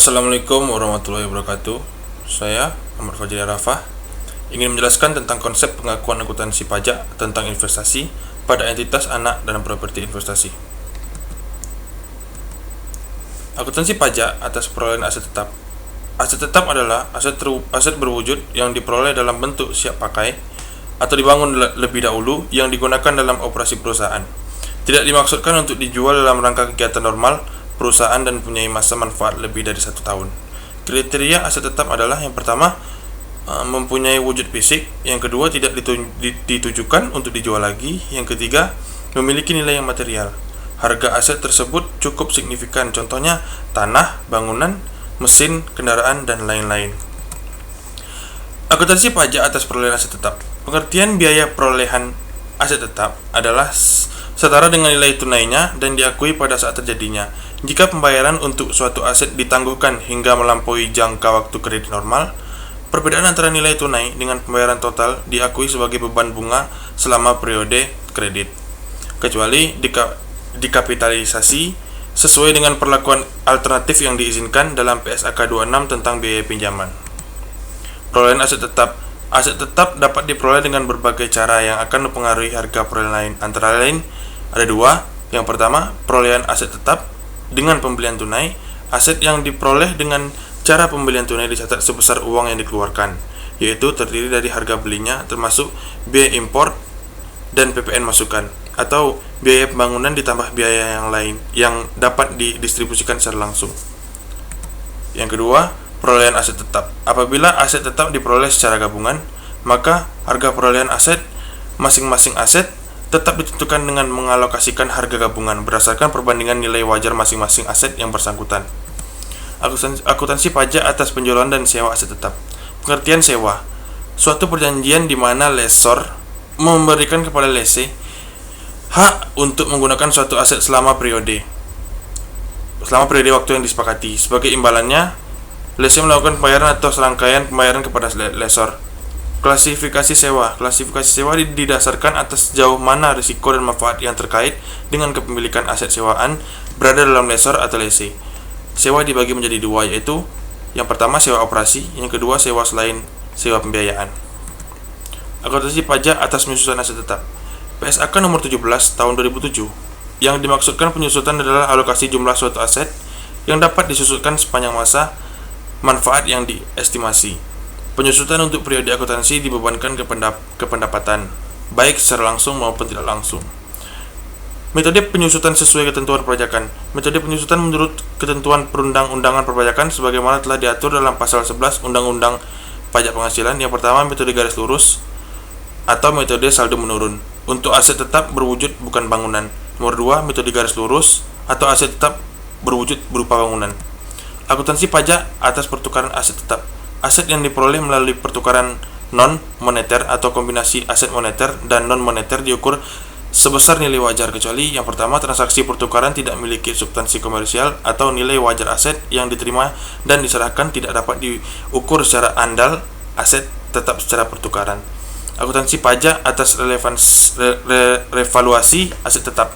Assalamualaikum warahmatullahi wabarakatuh. Saya Ahmad Fajri Arafah ingin menjelaskan tentang konsep pengakuan akuntansi pajak tentang investasi pada entitas anak dan properti investasi. Akuntansi pajak atas perolehan aset tetap. Aset tetap adalah aset berwujud yang diperoleh dalam bentuk siap pakai atau dibangun lebih dahulu yang digunakan dalam operasi perusahaan. Tidak dimaksudkan untuk dijual dalam rangka kegiatan normal perusahaan dan mempunyai masa manfaat lebih dari 1 tahun. Kriteria aset tetap adalah yang pertama, mempunyai wujud fisik, yang kedua tidak ditujukan untuk dijual lagi, yang ketiga memiliki nilai yang material. Harga aset tersebut cukup signifikan, contohnya tanah, bangunan, mesin, kendaraan, dan lain-lain. Akuntansi pajak atas perolehan aset tetap. Pengertian biaya perolehan aset tetap adalah setara dengan nilai tunainya dan diakui pada saat terjadinya. Jika pembayaran untuk suatu aset ditangguhkan hingga melampaui jangka waktu kredit normal, perbedaan antara nilai tunai dengan pembayaran total diakui sebagai beban bunga selama periode kredit, kecuali dikapitalisasi sesuai dengan perlakuan alternatif yang diizinkan dalam PSAK 26 tentang biaya pinjaman. Perolehan aset tetap. Aset tetap dapat diperoleh dengan berbagai cara yang akan mempengaruhi harga perolehan lain. Antara lain ada dua. Yang pertama, perolehan aset tetap dengan pembelian tunai. Aset yang diperoleh dengan cara pembelian tunai dicatat sebesar uang yang dikeluarkan, yaitu terdiri dari harga belinya termasuk biaya impor dan PPN masukan, atau biaya pembangunan ditambah biaya yang lain yang dapat didistribusikan secara langsung. Yang kedua, perolehan aset tetap. Apabila aset tetap diperoleh secara gabungan, maka harga perolehan aset masing-masing aset tetap ditentukan dengan mengalokasikan harga gabungan berdasarkan perbandingan nilai wajar masing-masing aset yang bersangkutan. Akuntansi pajak atas penjualan dan sewa aset tetap. Pengertian sewa: suatu perjanjian di mana lessor memberikan kepada lessee hak untuk menggunakan suatu aset selama periode waktu yang disepakati. Sebagai imbalannya, lessee melakukan pembayaran atau serangkaian pembayaran kepada lessor. Klasifikasi sewa. Klasifikasi sewa didasarkan atas sejauh mana risiko dan manfaat yang terkait dengan kepemilikan aset sewaan berada dalam lessor atau lessee. Sewa dibagi menjadi dua, yaitu yang pertama sewa operasi, yang kedua sewa selain sewa pembiayaan. Akuntansi pajak atas penyusutan aset tetap. PSAK nomor 17 tahun 2007. Yang dimaksudkan penyusutan adalah alokasi jumlah suatu aset yang dapat disusutkan sepanjang masa manfaat yang diestimasi. Penyusutan untuk periode akuntansi dibebankan ke pendapatan, baik secara langsung maupun tidak langsung. Metode penyusutan sesuai ketentuan perpajakan. Metode penyusutan menurut ketentuan perundang-undangan perpajakan sebagaimana telah diatur dalam pasal 11 Undang-Undang Pajak Penghasilan. Yang pertama, metode garis lurus atau metode saldo menurun untuk aset tetap berwujud bukan bangunan. Nomor 2, metode garis lurus atau aset tetap berwujud berupa bangunan. Akuntansi pajak atas pertukaran aset tetap. Aset yang diperoleh melalui pertukaran non-moneter atau kombinasi aset moneter dan non-moneter diukur sebesar nilai wajar, kecuali yang pertama, transaksi pertukaran tidak memiliki substansi komersial atau nilai wajar aset yang diterima dan diserahkan tidak dapat diukur secara andal aset tetap secara pertukaran. Akuntansi pajak atas revaluasi aset tetap.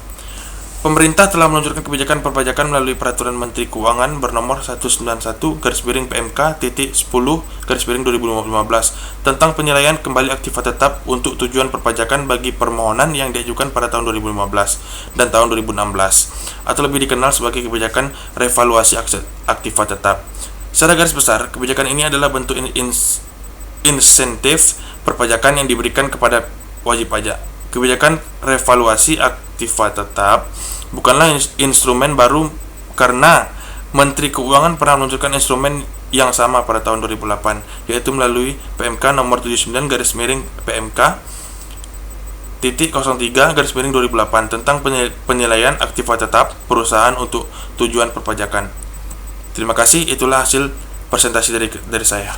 Pemerintah telah meluncurkan kebijakan perpajakan melalui Peraturan Menteri Keuangan bernomor 191/PMK-10/2015 tentang penilaian kembali aktiva tetap untuk tujuan perpajakan bagi permohonan yang diajukan pada tahun 2015 dan tahun 2016, atau lebih dikenal sebagai kebijakan revaluasi aktiva tetap. Secara garis besar, kebijakan ini adalah bentuk insentif perpajakan yang diberikan kepada wajib pajak. Kebijakan revaluasi aktiva tetap bukanlah instrumen baru karena Menteri Keuangan pernah meluncurkan instrumen yang sama pada tahun 2008, yaitu melalui PMK nomor 79/PMK-03/2008 tentang penilaian aktiva tetap perusahaan untuk tujuan perpajakan. Terima kasih, itulah hasil presentasi dari saya.